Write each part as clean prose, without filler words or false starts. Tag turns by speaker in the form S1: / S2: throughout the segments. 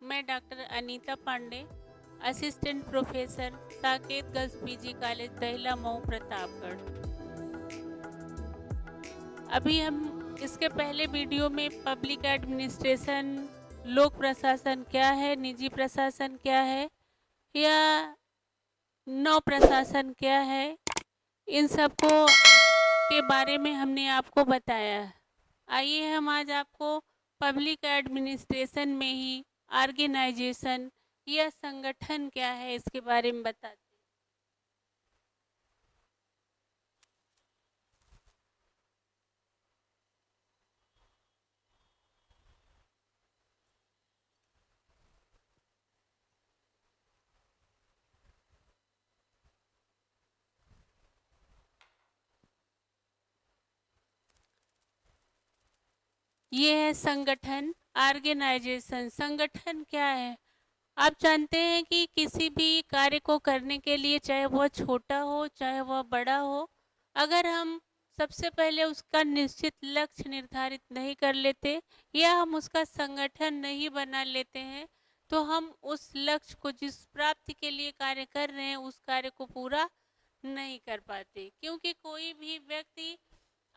S1: मैं doctor Anita Pandey, assistant professor, Saket girls PG college, Dahila, Mau, Pratapgarh. अभी हम इसके पहले वीडियो में पब्लिक एडमिनिस्ट्रेशन, लोक प्रशासन क्या है, निजी प्रशासन क्या है या नौ प्रशासन क्या है, इन सबको के बारे में हमने आपको बताया। आइए हम आज आपको पब्लिक एडमिनिस्ट्रेशन में ही ऑर्गेनाइजेशन या संगठन क्या है इसके बारे में बताते हैं। ये है संगठन, ऑर्गेनाइजेशन। संगठन क्या है? आप जानते हैं कि किसी भी कार्य को करने के लिए, चाहे वह छोटा हो चाहे वह बड़ा हो, अगर हम सबसे पहले उसका निश्चित लक्ष्य निर्धारित नहीं कर लेते या हम उसका संगठन नहीं बना लेते हैं, तो हम उस लक्ष्य को, जिस प्राप्ति के लिए कार्य कर रहे हैं, उस कार्य को पूरा नहीं कर पाते। क्योंकि कोई भी व्यक्ति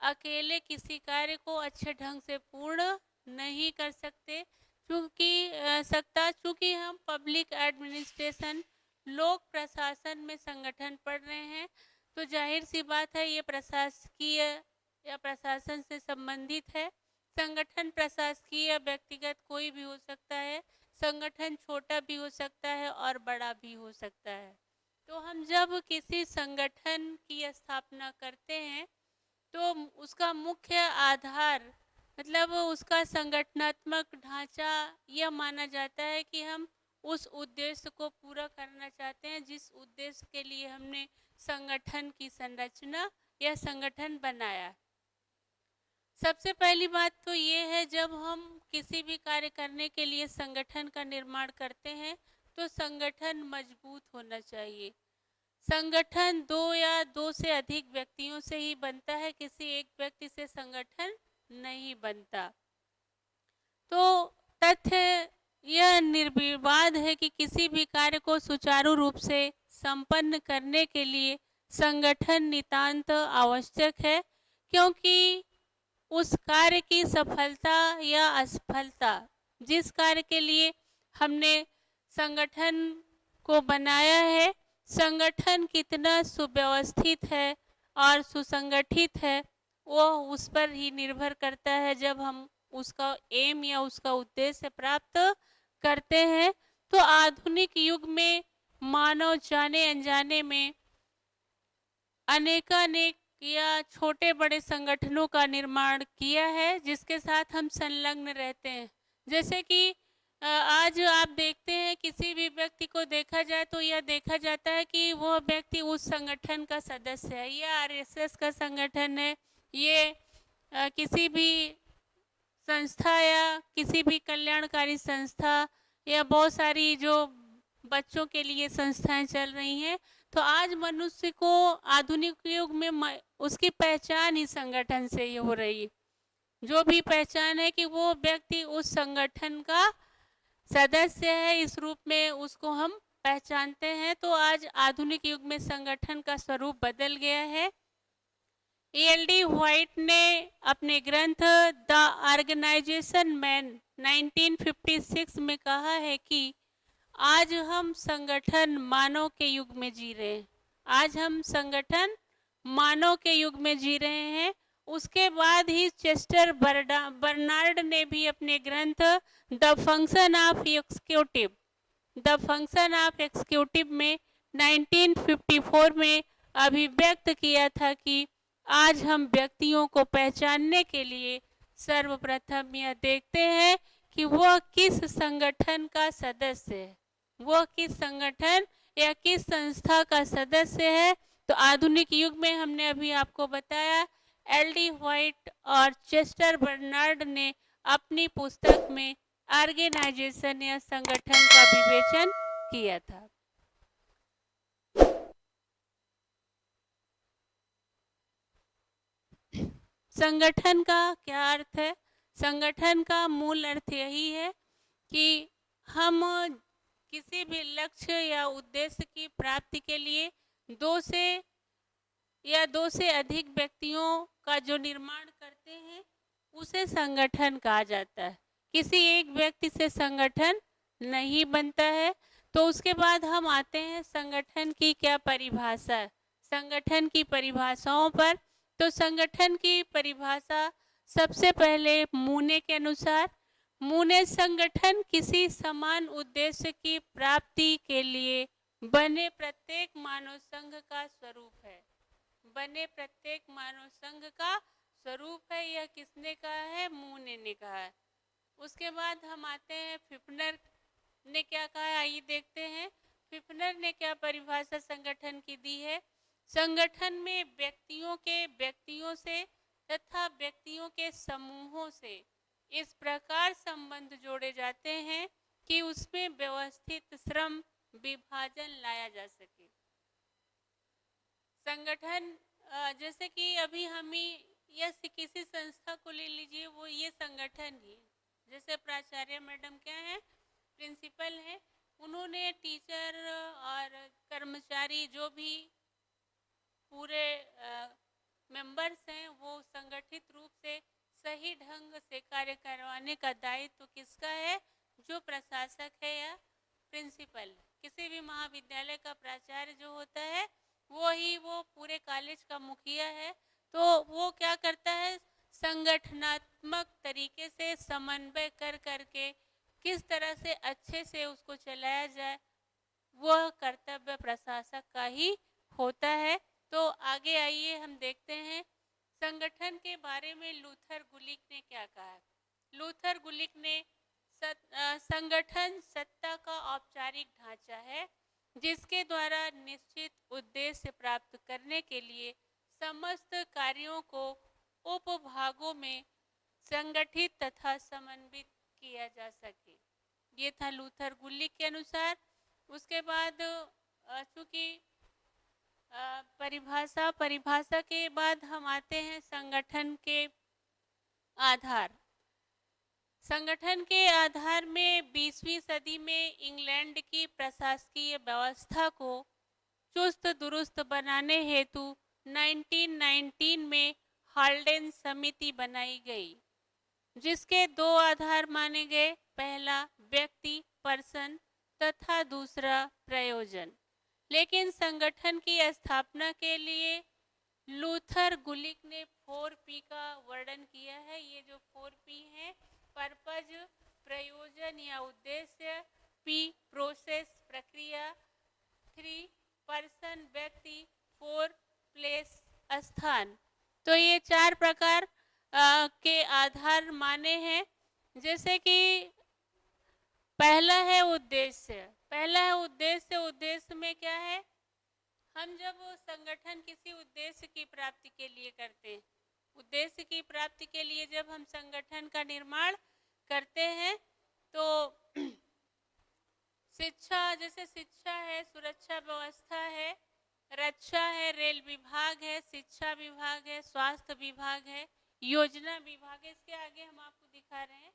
S1: अकेले किसी कार्य को अच्छे ढंग से पूर्ण नहीं कर सकते। चूंकि हम पब्लिक एडमिनिस्ट्रेशन, लोक प्रशासन में संगठन पढ़ रहे हैं, तो जाहिर सी बात है ये प्रशासकीय या प्रशासन से संबंधित है। संगठन प्रशासकीय या व्यक्तिगत कोई भी हो सकता है। संगठन छोटा भी हो सकता है और बड़ा भी हो सकता है। तो हम जब किसी संगठन की स्थापना करते हैं तो उसका मुख्य आधार, मतलब उसका संगठनात्मक ढांचा यह माना जाता है कि हम उस उद्देश्य को पूरा करना चाहते हैं जिस उद्देश्य के लिए हमने संगठन की संरचना या संगठन बनाया। सबसे पहली बात तो ये है, जब हम किसी भी कार्य करने के लिए संगठन का निर्माण करते हैं तो संगठन मजबूत होना चाहिए। संगठन दो या दो से अधिक व्यक्तियों से ही बनता है, किसी एक व्यक्ति से संगठन नहीं बनता। तो तथ्य यह निर्विवाद है कि किसी भी कार्य को सुचारू रूप से संपन्न करने के लिए संगठन नितांत आवश्यक है, क्योंकि उस कार्य की सफलता या असफलता, जिस कार्य के लिए हमने संगठन को बनाया है, संगठन कितना सुव्यवस्थित है और सुसंगठित है, वो उस पर ही निर्भर करता है। जब हम उसका एम या उसका उद्देश्य प्राप्त करते हैं, तो आधुनिक युग में मानव जाने अनजाने में अनेकानेक या छोटे बड़े संगठनों का निर्माण किया है, जिसके साथ हम संलग्न रहते हैं। जैसे कि आज आप देखते हैं, किसी भी व्यक्ति को देखा जाए तो यह देखा जाता है कि वह व्यक्ति उस संगठन का सदस्य है। यह आरएसएस का संगठन है, ये किसी भी संस्था या किसी भी कल्याणकारी संस्था या बहुत सारी जो बच्चों के लिए संस्थाएं चल रही हैं। तो आज मनुष्य को आधुनिक युग में उसकी पहचान ही संगठन से ही हो रही है। जो भी पहचान है कि वो व्यक्ति उस संगठन का सदस्य है, इस रूप में उसको हम पहचानते हैं। तो आज आधुनिक युग में संगठन का स्वरूप बदल गया है। एल.डी. व्हाइट ने अपने ग्रंथ द ऑर्गेनाइजेशन मैन 1956 में कहा है कि आज हम संगठन मानव के युग में जी रहे हैं। आज हम संगठन मानव के युग में जी रहे हैं। उसके बाद ही चेस्टर बर्नार्ड ने भी अपने ग्रंथ द फंक्शन ऑफ एक्सिक्यूटिव में 1954 में अभिव्यक्त किया था कि आज हम व्यक्तियों को पहचानने के लिए सर्वप्रथम यह देखते हैं कि वह किस संगठन का सदस्य है, वह किस संगठन या किस संस्था का सदस्य है। तो आधुनिक युग में हमने अभी आपको बताया, एल.डी. व्हाइट और चेस्टर बर्नार्ड ने अपनी पुस्तक में ऑर्गेनाइजेशन या संगठन का विवेचन किया था। संगठन का क्या अर्थ है? संगठन का मूल अर्थ यही है कि हम किसी भी लक्ष्य या उद्देश्य की प्राप्ति के लिए दो से अधिक व्यक्तियों का जो निर्माण करते हैं उसे संगठन कहा जाता है। किसी एक व्यक्ति से संगठन नहीं बनता है। तो उसके बाद हम आते हैं संगठन की क्या परिभाषा है। संगठन की परिभाषाओं पर, तो संगठन की परिभाषा सबसे पहले मूने के अनुसार, मूने संगठन किसी समान उद्देश्य की प्राप्ति के लिए बने प्रत्येक मानव संघ का स्वरूप है। बने प्रत्येक मानव संघ का स्वरूप है। यह किसने कहा है? मूने ने कहा है। उसके बाद हम आते हैं फिफ्नर ने क्या कहा है, आइए देखते हैं फिफ्नर ने क्या परिभाषा संगठन की दी है। संगठन में व्यक्तियों से तथा व्यक्तियों के समूहों से इस प्रकार संबंध जोड़े जाते हैं कि उसमें व्यवस्थित श्रम विभाजन लाया जा सके। संगठन जैसे कि अभी हम ही या किसी संस्था को ले लीजिए, वो ये संगठन ही, जैसे प्राचार्य मैडम क्या है, प्रिंसिपल है, उन्होंने टीचर और कर्मचारी जो भी पूरे मेंबर्स हैं वो संगठित रूप से सही ढंग से कार्य करवाने का दायित्व किसका है? जो प्रशासक है या प्रिंसिपल। किसी भी महाविद्यालय का प्राचार्य जो होता है वो पूरे कॉलेज का मुखिया है। तो वो क्या करता है? संगठनात्मक तरीके से समन्वय कर करके किस तरह से अच्छे से उसको चलाया जाए, वह कर्तव्य प्रशासक का ही होता है। तो आगे आइए हम देखते हैं संगठन के बारे में लूथर गुलिक ने क्या कहा है। लूथर गुलिक ने संगठन सत्ता का औपचारिक ढांचा है जिसके द्वारा निश्चित उद्देश्य प्राप्त करने के लिए समस्त कार्यों को उपभागों में संगठित तथा समन्वित किया जा सके। ये था लूथर गुलिक के अनुसार। उसके बाद चूंकि परिभाषा के बाद हम आते हैं संगठन के आधार। संगठन के आधार में 20वीं सदी में इंग्लैंड की प्रशासकीय व्यवस्था को चुस्त दुरुस्त बनाने हेतु 1919 में हाल्डेन समिति बनाई गई, जिसके दो आधार माने गए, पहला व्यक्ति पर्सन तथा दूसरा प्रयोजन। लेकिन संगठन की स्थापना के लिए लूथर गुलिक ने 4P का वर्णन किया है। ये जो 4P है, पर्पज प्रयोजन या उद्देश्य, P प्रोसेस प्रक्रिया, 3 पर्सन व्यक्ति, 4 प्लेस स्थान। तो ये 4 प्रकार के आधार माने हैं। जैसे कि पहला है उद्देश्य। पहला है उद्देश्य। उद्देश्य में क्या है? हम जब संगठन किसी उद्देश्य की प्राप्ति के लिए करते हैं, उद्देश्य की प्राप्ति के लिए जब हम संगठन का निर्माण करते हैं तो शिक्षा, जैसे शिक्षा है, सुरक्षा व्यवस्था है, रक्षा है, रेल विभाग है, शिक्षा विभाग है, स्वास्थ्य विभाग है, योजना विभाग है। इसके आगे हम आपको दिखा रहे हैं,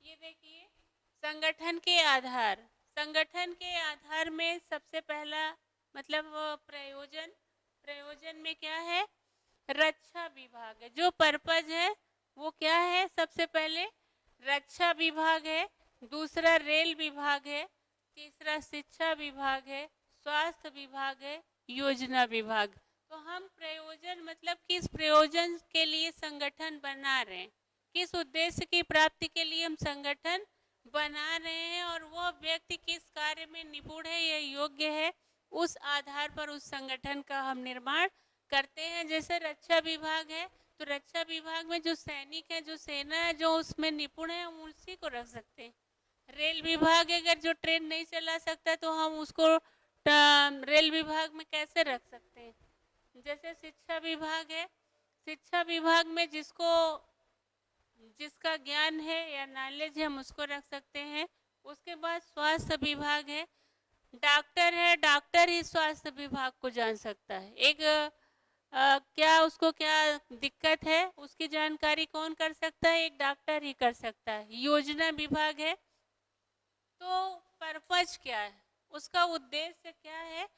S1: ये देखिए संगठन के आधार। संगठन के आधार में सबसे पहला मतलब प्रयोजन। प्रयोजन में क्या है? रक्षा विभाग है। जो पर्पज है वो क्या है? सबसे पहले रक्षा विभाग है, दूसरा रेल विभाग है, तीसरा शिक्षा विभाग है, स्वास्थ्य विभाग है, योजना विभाग। तो हम प्रयोजन मतलब किस प्रयोजन के लिए संगठन बना रहे हैं, किस उद्देश्य की प्राप्ति के लिए हम संगठन बना रहे हैं और वह व्यक्ति किस कार्य में निपुण है या योग्य है, उस आधार पर उस संगठन का हम निर्माण करते हैं। जैसे रक्षा विभाग है तो रक्षा विभाग में जो सैनिक है, जो सेना है, जो उसमें निपुण है, हम उसी को रख सकते हैं। रेल विभाग अगर जो ट्रेन नहीं चला सकता तो हम उसको रेल विभाग में कैसे रख सकते हैं। जैसे शिक्षा विभाग है, शिक्षा विभाग में जिसका ज्ञान है या नॉलेज है हम उसको रख सकते हैं। उसके बाद स्वास्थ्य विभाग है, डॉक्टर है, डॉक्टर ही स्वास्थ्य विभाग को जान सकता है। एक क्या उसको क्या दिक्कत है, उसकी जानकारी कौन कर सकता है? एक डॉक्टर ही कर सकता है। योजना विभाग है, तो पर्पज क्या है, उसका उद्देश्य क्या है?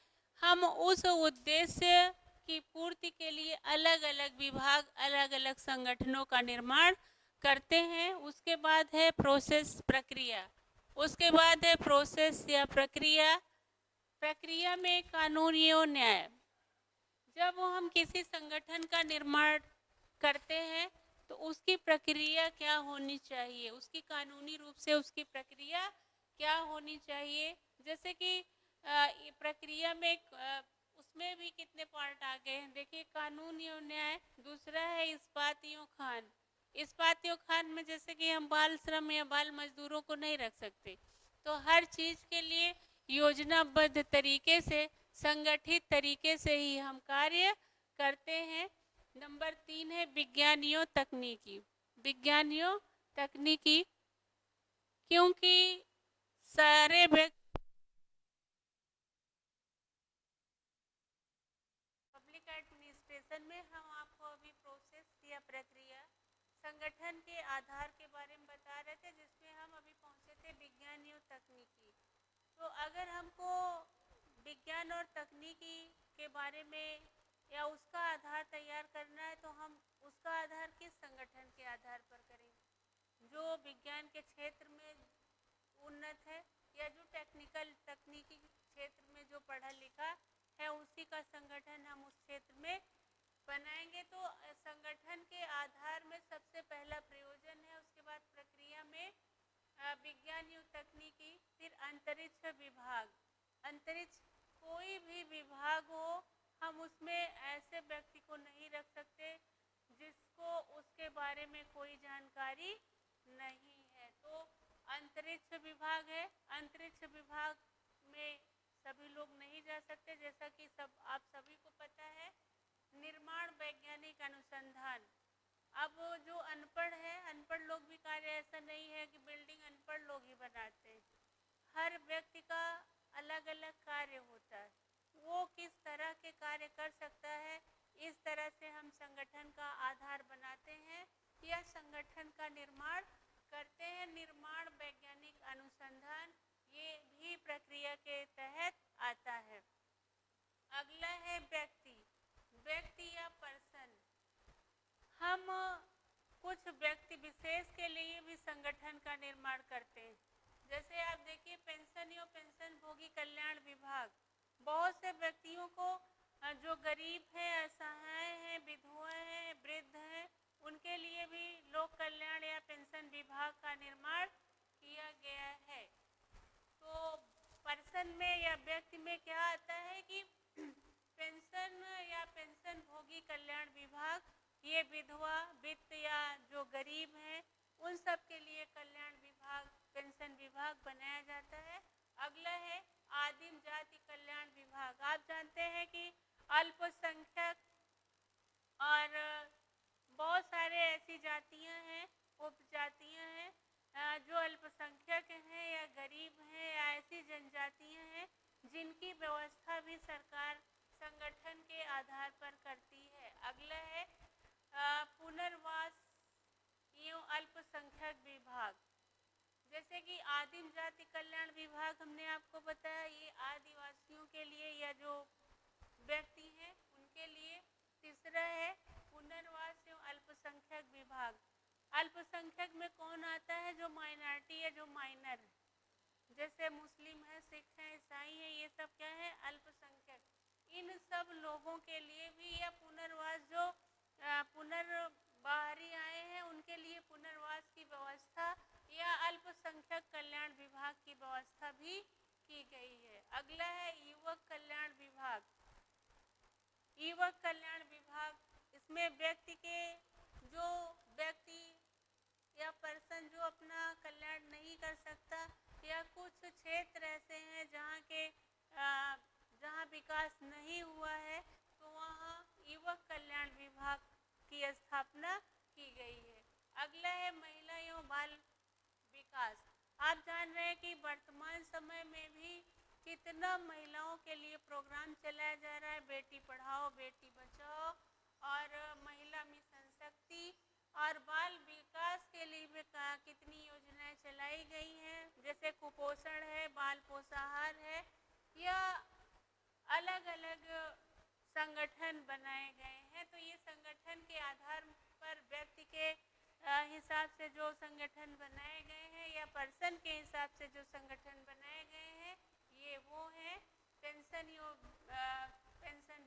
S1: हम उस उद्देश्य की पूर्ति के लिए अलग अलग विभाग, अलग अलग संगठनों का निर्माण करते हैं। उसके बाद है प्रोसेस, प्रक्रिया। उसके बाद है प्रोसेस या प्रक्रिया। प्रक्रिया में कानून एवं न्याय। जब हम किसी संगठन का निर्माण करते हैं तो उसकी प्रक्रिया क्या होनी चाहिए, उसकी कानूनी रूप से उसकी प्रक्रिया क्या होनी चाहिए। जैसे कि प्रक्रिया में उसमें भी कितने पार्ट आ गए हैं। देखिए, कानून एवं न्याय। दूसरा है इस्पात एवं खान। इस्पात एवं खान में जैसे कि हम बाल श्रम या बाल मजदूरों को नहीं रख सकते, तो हर चीज के लिए योजनाबद्ध तरीके से, संगठित तरीके से ही हम कार्य करते हैं। नंबर 3 है विज्ञानियों तकनीकी। विज्ञानियों तकनीकी, क्योंकि सारे व्यक्ति पब्लिक एडमिनिस्ट्रेशन में हम आपको अभी प्रोसेस या प्रक्रिया, संगठन के आधार के बारे में बता रहे थे, जिसमें हम अभी पहुंचे थे विज्ञान और तकनीकी। तो अगर हमको विज्ञान और तकनीकी के बारे में या उसका आधार तैयार करना है, तो हम उसका आधार किस संगठन के आधार पर करेंगे? जो विज्ञान के क्षेत्र में उन्नत है या जो टेक्निकल तकनीकी क्षेत्र में जो पढ़ा लिखा है, उसी का संगठन हम उस क्षेत्र में बनाएंगे। तो संगठन के आधार में सबसे पहला प्रयोजन है, उसके बाद प्रक्रिया में विज्ञान एवं तकनीकी, फिर अंतरिक्ष विभाग। अंतरिक्ष कोई भी विभाग हो, हम उसमें ऐसे व्यक्ति को नहीं रख सकते जिसको उसके बारे में कोई जानकारी नहीं है। तो अंतरिक्ष विभाग है। अंतरिक्ष विभाग में सभी लोग नहीं जा सकते, जैसा कि आप सभी को पता है। निर्माण वैज्ञानिक अनुसंधान। अब जो अनपढ़ है, अनपढ़ लोग भी कार्य, ऐसा नहीं है कि बिल्डिंग अनपढ़ लोग ही बनाते हैं। हर व्यक्ति का अलग अलग कार्य होता है, वो किस तरह के कार्य कर सकता है, इस तरह से हम संगठन का आधार बनाते हैं या संगठन का निर्माण करते हैं। निर्माण वैज्ञानिक अनुसंधान, ये भी प्रक्रिया के तहत आता है। अगला है व्यक्ति, व्यक्ति या पर्सन। हम कुछ व्यक्ति विशेष के लिए भी संगठन का निर्माण करते हैं। जैसे आप देखिए, पेंशन एवं पेंशन भोगी कल्याण विभाग। बहुत से व्यक्तियों को जो गरीब हैं, असहाय हैं, विधवाएं हैं, वृद्ध हैं, उनके लिए भी लोक कल्याण या पेंशन विभाग का निर्माण किया गया है। तो पर्सन में या व्यक्ति में क्या आता है कि पेंशन या पेंशन भोगी कल्याण विभाग, ये विधवा, वित्त या जो गरीब हैं, उन सब के लिए कल्याण विभाग, पेंशन विभाग बनाया जाता है। अगला है आदिम जाति कल्याण विभाग। आप जानते हैं कि अल्पसंख्यक और बहुत सारे ऐसी जातियां हैं, उपजातियां हैं, जो अल्पसंख्यक हैं या गरीब हैं या ऐसी जनजातियां हैं जिनकी व्यवस्था भी सरकार संगठन के आधार पर करती है। अगला है पुनर्वास एवं अल्पसंख्यक विभाग। जैसे कि आदिम जाति कल्याण विभाग हमने आपको बताया, ये आदिवासियों के लिए या जो व्यक्ति हैं उनके लिए। तीसरा है पुनर्वास एवं अल्पसंख्यक विभाग। अल्पसंख्यक में कौन आता है? जो माइनॉरिटी है, जो माइनर, जैसे मुस्लिम है, सिख है, ईसाई है, ये सब क्या है? अल्पसंख्यक। इन सब लोगों के लिए भी या पुनर्वास, जो बाहरी आए हैं उनके लिए पुनर्वास की व्यवस्था या अल्पसंख्यक कल्याण विभाग की व्यवस्था भी की गई है। अगला है युवक कल्याण विभाग। युवक कल्याण विभाग, इसमें व्यक्ति के, जो व्यक्ति या पर्सन जो अपना कल्याण नहीं कर सकता या कुछ क्षेत्र ऐसे हैं जहाँ विकास नहीं हुआ है, तो वहाँ युवक कल्याण विभाग की स्थापना की गई है। अगला है महिला एवं बाल विकास। आप जान रहे हैं कि वर्तमान समय में भी कितना महिलाओं के लिए प्रोग्राम चलाया जा रहा है, बेटी पढ़ाओ बेटी बचाओ और महिला मिशन शक्ति और बाल विकास के लिए भी कितनी योजनाएं चलाई गई हैं, जैसे कुपोषण है, बाल पोषाहार है, या अलग अलग संगठन बनाए गए हैं। तो ये संगठन के आधार पर व्यक्ति के हिसाब से जो संगठन बनाए गए हैं या पर्सन के हिसाब से जो संगठन बनाए गए हैं, ये वो है पेंशन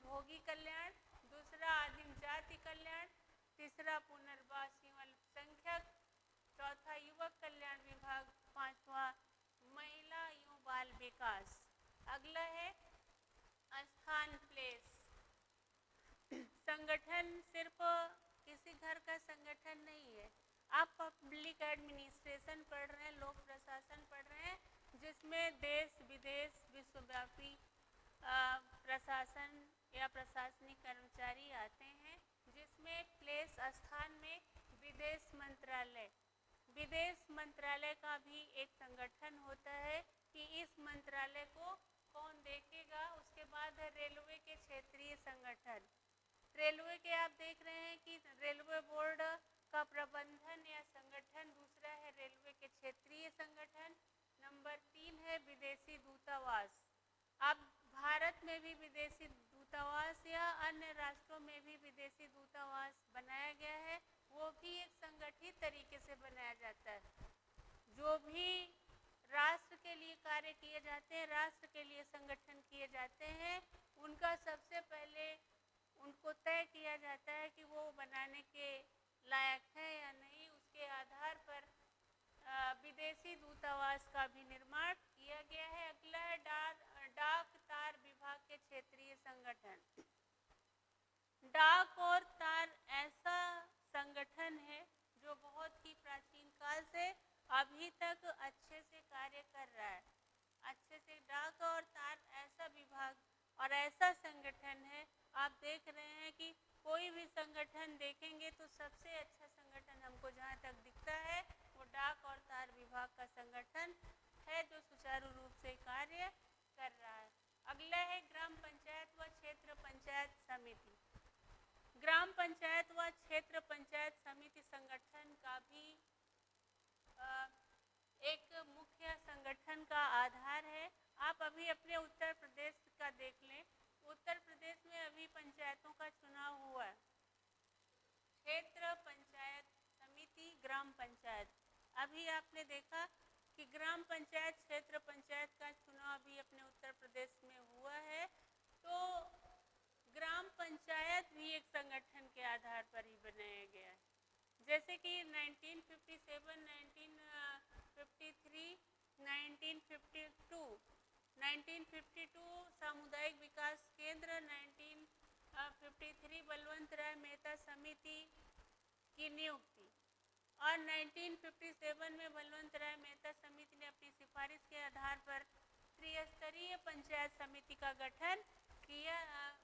S1: भोगी कल्याण, दूसरा आदिम जाति कल्याण, तीसरा पुनर्वास एवं अल्पसंख्यक, चौथा युवक कल्याण विभाग, पांचवा महिला एवं बाल विकास। अगला है स्थान प्लेस। संगठन सिर्फ किसी घर का संगठन नहीं है। आप पब्लिक एडमिनिस्ट्रेशन पढ़ रहे हैं, लोक प्रशासन पढ़ रहे हैं, जिसमें देश विदेश विश्वव्यापी प्रशासन या प्रशासनिक कर्मचारी आते हैं, जिसमें प्लेस स्थान में विदेश मंत्रालय का भी एक संगठन होता है कि इस मंत्रालय को कौन देखेगा। उसके बाद है रेलवे के क्षेत्रीय संगठन। रेलवे के आप देख रहे हैं कि रेलवे बोर्ड का प्रबंधन या संगठन, दूसरा है रेलवे के क्षेत्रीय संगठन, नंबर 3 है विदेशी दूतावास। अब भारत में भी विदेशी दूतावास या अन्य राष्ट्रों में भी विदेशी दूतावास बनाया गया है, वो भी एक संगठित तरीके से बनाया जाता है। जो भी राष्ट्र के लिए कार्य किए जाते हैं, राष्ट्र के लिए संगठन किए जाते हैं, उनका सबसे पहले उनको तय किया जाता है कि वो बनाने के लायक है या नहीं। उसके आधार पर विदेशी दूतावास का भी निर्माण किया गया है। अगला है डाक तार विभाग के क्षेत्रीय संगठन। डाक और तार ऐसा संगठन है जो बहुत ही प्राचीन काल से अभी तक अच्छे से कार्य कर रहा है। अच्छे से डाक और तार ऐसा विभाग और ऐसा संगठन है, आप देख रहे हैं कि कोई भी संगठन देखेंगे तो सबसे अच्छा संगठन हमको जहाँ तक दिखता है वो डाक और तार विभाग का संगठन है, जो सुचारू रूप से कार्य कर रहा है। अगला है ग्राम पंचायत व क्षेत्र पंचायत समिति। ग्राम पंचायत व क्षेत्र पंचायत समिति संगठन का भी एक मुख्य संगठन का आधार है। आप अभी अपने उत्तर प्रदेश का देख लें, उत्तर प्रदेश में अभी पंचायतों का चुनाव हुआ है। क्षेत्र पंचायत समिति, ग्राम पंचायत, अभी आपने देखा कि ग्राम पंचायत क्षेत्र पंचायत का चुनाव अभी अपने उत्तर प्रदेश में हुआ है। तो ग्राम पंचायत भी एक संगठन के आधार पर ही बनाया गया है। जैसे कि 1957, 1953, 1952 सामुदायिक विकास केंद्र, 1953 बलवंत राय मेहता समिति की नियुक्ति, और 1957 में बलवंत राय मेहता समिति ने अपनी सिफारिश के आधार पर त्रिस्तरीय पंचायत समिति का गठन किया,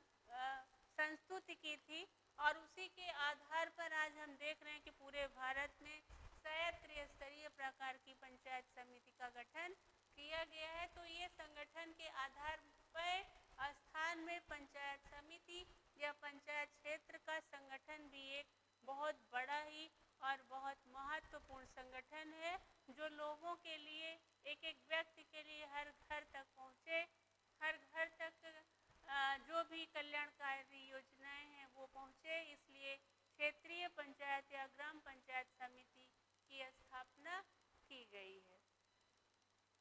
S1: संस्तुति की थी, और उसी के आधार पर आज हम देख रहे हैं कि पूरे भारत में शायद त्रिस्तरीय प्रकार की पंचायत समिति का गठन किया गया है। तो ये संगठन के आधार पर स्थान में पंचायत समिति या पंचायत क्षेत्र का संगठन भी एक बहुत बड़ा ही और बहुत महत्वपूर्ण संगठन है, जो लोगों के लिए, एक एक व्यक्ति के लिए हर घर तक पहुँचे, हर घर तक जो भी कल्याणकारी योजनाएं हैं वो पहुँचे। इसलिए क्षेत्रीय पंचायत या ग्राम पंचायत समिति की स्थापना की गई है।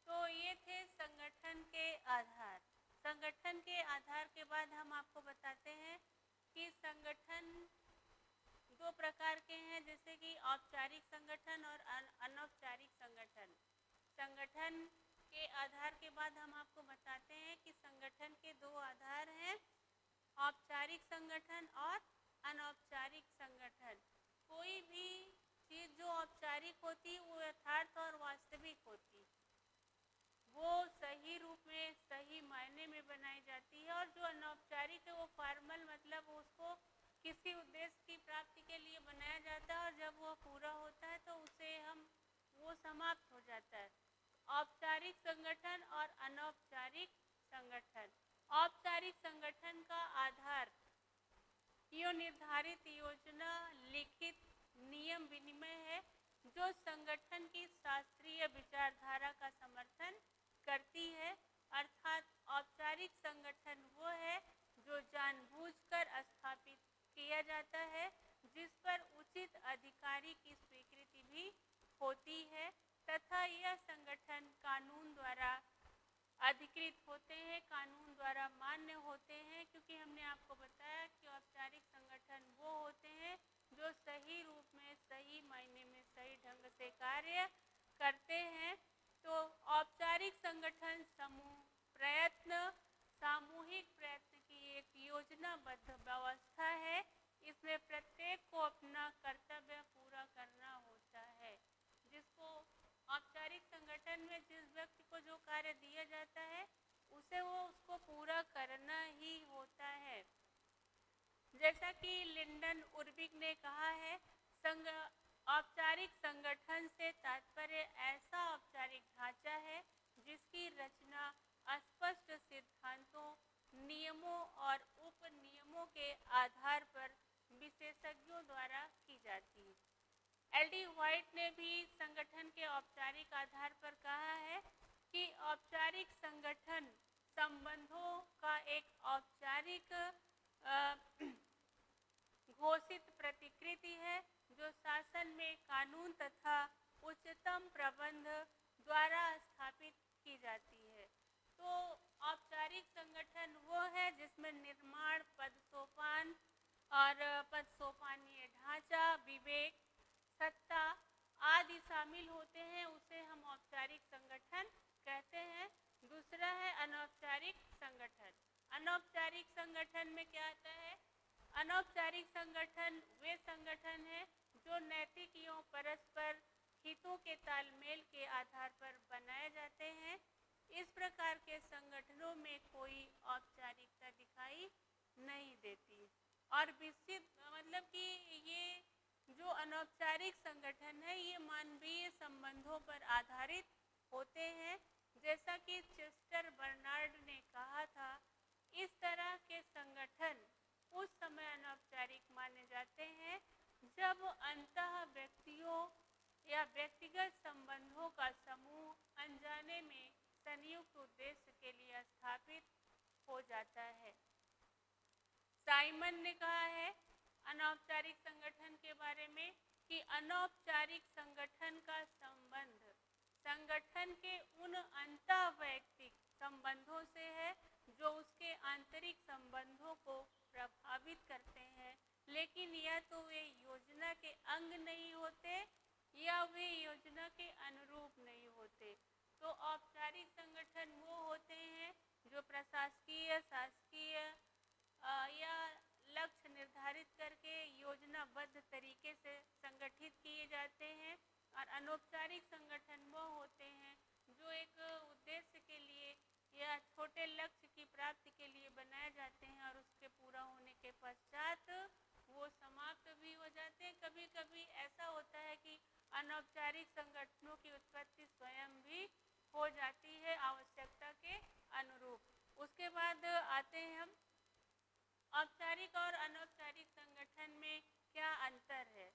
S1: तो ये थे संगठन के आधार। संगठन के आधार के बाद हम आपको बताते हैं कि संगठन दो प्रकार के हैं, जैसे कि औपचारिक संगठन और अनौपचारिक संगठन। संगठन के आधार के बाद हम आपको बताते हैं कि संगठन के दो आधार हैं, औपचारिक संगठन और अनौपचारिक संगठन। कोई भी चीज़ जो औपचारिक होती है वो यथार्थ और वास्तविक होती है, वो सही रूप में, सही मायने में बनाई जाती है, और जो अनौपचारिक है वो फॉर्मल, मतलब उसको किसी उद्देश्य की प्राप्ति के लिए बनाया जाता है, और जब वो पूरा होता है तो उसे वो समाप्त हो जाता है। औपचारिक संगठन और अनौपचारिक संगठन। औपचारिक संगठन का आधार यो निर्धारित योजना, लिखित नियम विनिमय है जो संगठन की शास्त्रीय विचारधारा का समर्थन करती है। अर्थात औपचारिक संगठन वो है जो जानबूझकर स्थापित किया जाता है, जिस पर उचित अधिकारी की स्वीकृति भी होती है तथा यह संगठन कानून द्वारा अधिकृत होते हैं, कानून द्वारा मान्य होते हैं। क्योंकि हमने आपको बताया कि औपचारिक संगठन वो होते हैं जो सही रूप में, सही मायने में, सही ढंग से कार्य करते हैं। तो औपचारिक संगठन समूह प्रयत्न, सामूहिक प्रयत्न की एक योजनाबद्ध व्यवस्था है। इसमें प्रत्येक को अपना कर्तव्य पूरा करना होता है। जिसको औपचारिक संगठन में जिस व्यक्ति को जो कार्य दिया जाता है उसे वो उसको पूरा करना ही होता है। जैसा कि लिंडन उर्बिक ने कहा है, औपचारिक संगठन से तात्पर्य ऐसा औपचारिक ढांचा है जिसकी रचना स्पष्ट सिद्धांतों, नियमों और उपनियमों के आधार पर विशेषज्ञों द्वारा की जाती है। एल.डी. व्हाइट ने भी संगठन के औपचारिक आधार पर कहा है कि औपचारिक संगठन संबंधों का एक औपचारिक घोषित प्रतिकृति है जो शासन में कानून तथा उच्चतम प्रबंध द्वारा स्थापित की जाती है। तो औपचारिक संगठन वो है जिसमें निर्माण, पदसोपान और पदसोपानीय ढांचा, विवेक, सत्ता आदि शामिल होते हैं, उसे हम औपचारिक संगठन कहते हैं। दूसरा है अनौपचारिक संगठन। अनौपचारिक संगठन में क्या आता है? अनौपचारिक संगठन वे संगठन है जो नैतिक एवं परस्पर हितों के तालमेल के आधार पर बनाए जाते हैं। इस प्रकार के संगठनों में कोई औपचारिकता दिखाई नहीं देती और विस्तृत मतलब कि ये जो अनौपचारिक संगठन है ये मानवीय संबंधों पर आधारित होते हैं। जैसा कि चेस्टर बर्नार्ड ने कहा था, इस तरह के संगठन उस समय अनौपचारिक माने जाते हैं जब अंतः व्यक्तियों या व्यक्तिगत संबंधों का समूह अनजाने में संयुक्त उद्देश्य के लिए स्थापित हो जाता है। साइमन ने कहा है अनौपचारिक संगठन के बारे में कि अनौपचारिक संगठन का संबंध संगठन के उन अंतःवैयक्तिक संबंधों से है जो उसके आंतरिक संबंधों को प्रभावित करते हैं, लेकिन या तो वे योजना के अंग नहीं होते या वे योजना के अनुरूप नहीं होते। तो औपचारिक संगठन वो होते हैं जो प्रशासकीय, शासकीय या लक्ष्य निर्धारित करके योजनाबद्ध तरीके से संगठित किए जाते हैं और अनौपचारिक संगठन वो होते हैं जो एक उद्देश्य के लिए या छोटे लक्ष्य की प्राप्ति के लिए बनाए जाते हैं और उसके पूरा होने के पश्चात वो समाप्त भी हो जाते हैं। कभी कभी ऐसा होता है कि अनौपचारिक संगठनों की उत्पत्ति स्वयं भी हो जाती है आवश्यकता के अनुरूप। उसके बाद आते हैं हम औपचारिक और अनौपचारिक संगठन में क्या अंतर है।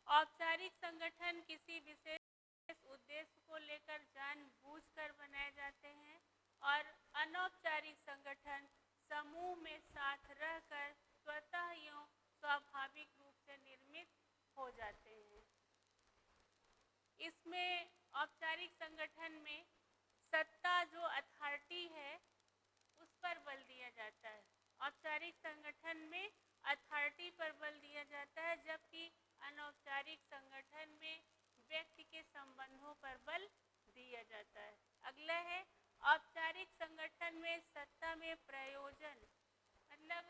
S1: औपचारिक संगठन किसी विशेष उद्देश्य को लेकर जानबूझकर बनाए जाते हैं और अनौपचारिक संगठन समूह में साथ रहकर स्वतः एवं स्वाभाविक रूप से निर्मित हो जाते हैं। इसमें औपचारिक संगठन में सत्ता जो अथॉरिटी है उस पर बल दिया जाता है। औपचारिक संगठन में अथॉरिटी पर बल दिया जाता है, जबकि अनौपचारिक संगठन में व्यक्ति के संबंधों पर बल दिया जाता है। अगला है औपचारिक संगठन में सत्ता में प्रयोजन मतलब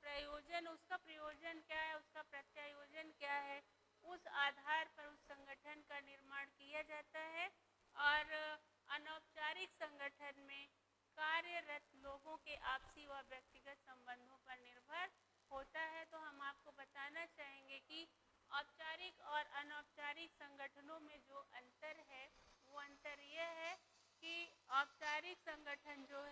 S1: प्रयोजन, उसका प्रयोजन क्या है, उसका प्रत्यायोजन क्या है, उस आधार पर उस संगठन का निर्माण किया जाता है। और अनौपचारिक संगठन में कार्यरत लोगों के आपसी व व्यक्तिगत संबंधों पर निर्भर होता है। तो हम आपको बताना चाहेंगे कि औपचारिक और अनौपचारिक संगठनों में जो अंतर है वो अंतर यह है कि औपचारिक संगठन जो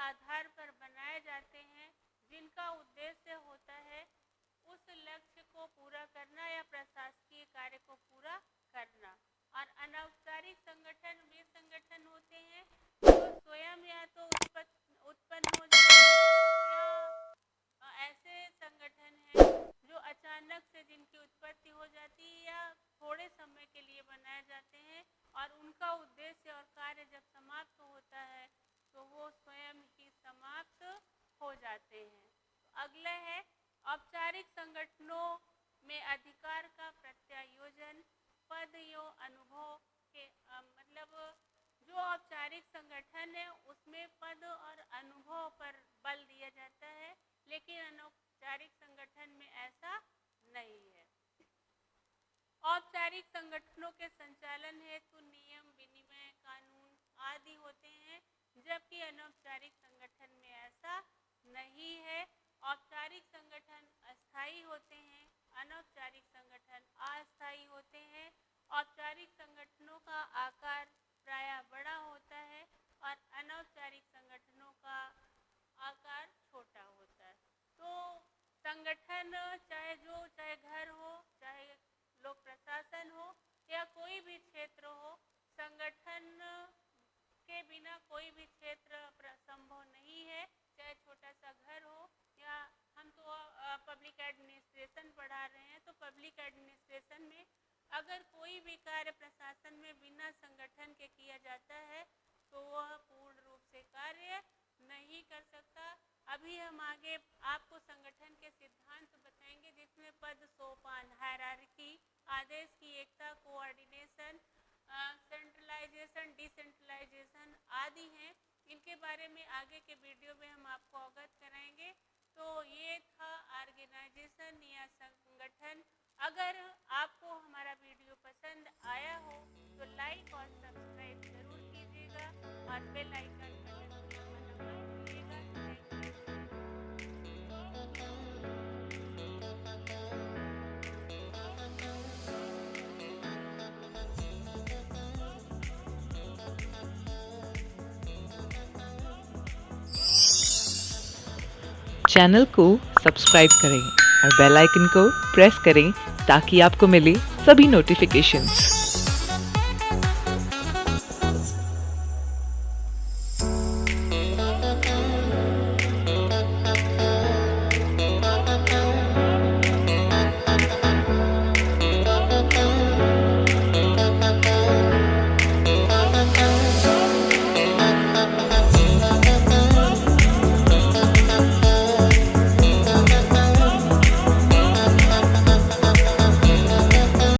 S1: आधार पर बनाए जाते हैं, जिनका उद्देश्य होता है उस लक्ष्य को पूरा करना या प्रशासकीय कार्य को पूरा करना। और अनौपचारिक संगठन वे संगठन होते हैं जो स्वयं या तो उत्पन्न हो जाते हैं या ऐसे संगठन हैं जो अचानक से जिनकी उत्पत्ति हो जाती है या थोड़े समय के लिए बनाए जाते हैं और उनका उद्देश्य और कार्य जब समाप्त होता है तो वो स्वयं ही समाप्त हो जाते हैं। तो अगला है औपचारिक संगठनों में अधिकार का प्रत्यायोजन पद यो अनुभव के मतलब जो औपचारिक संगठन है उसमें पद और अनुभव पर बल दिया जाता है, लेकिन अनौपचारिक संगठन में ऐसा नहीं है। औपचारिक संगठनों के संचालन हेतु नियम विनिमय कानून आदि होते हैं, जबकि अनौपचारिक संगठन में ऐसा नहीं है। औपचारिक संगठन अस्थायी होते हैं, अनौपचारिक संगठन अस्थायी होते हैं। औपचारिक संगठनों का आकार प्रायः बड़ा होता है और अनौपचारिक संगठनों का आकार छोटा होता है। तो संगठन चाहे घर हो, चाहे लोक प्रशासन हो या कोई भी क्षेत्र हो, संगठन के बिना कोई भी क्षेत्र संभव नहीं है। चाहे छोटा सा घर हो या हम तो पब्लिक एडमिनिस्ट्रेशन पढ़ा रहे हैं, तो पब्लिक एडमिनिस्ट्रेशन में अगर कोई भी कार्य प्रशासन में बिना संगठन के किया जाता है तो वह पूर्ण रूप से कार्य नहीं कर सकता। अभी हम आगे आपको संगठन के सिद्धांत बताएंगे, जिसमें पद सोपान हायरार्की, आदेश की एकता, कोऑर्डिनेशन, सेंट्रलाइजेशन, डिसेंट्रलाइजेशन आदि हैं। इनके बारे में आगे के वीडियो में हम आपको अवगत कराएंगे। तो ये था ऑर्गेनाइजेशन या संगठन। अगर आपको हमारा वीडियो पसंद आया हो तो लाइक और सब्सक्राइब जरूर कीजिएगा और बेल आइकन बटन दबाना मत भूलिएगा।
S2: चैनल को सब्सक्राइब करें और बेल आइकन को प्रेस करें ताकि आपको मिले सभी नोटिफिकेशंस।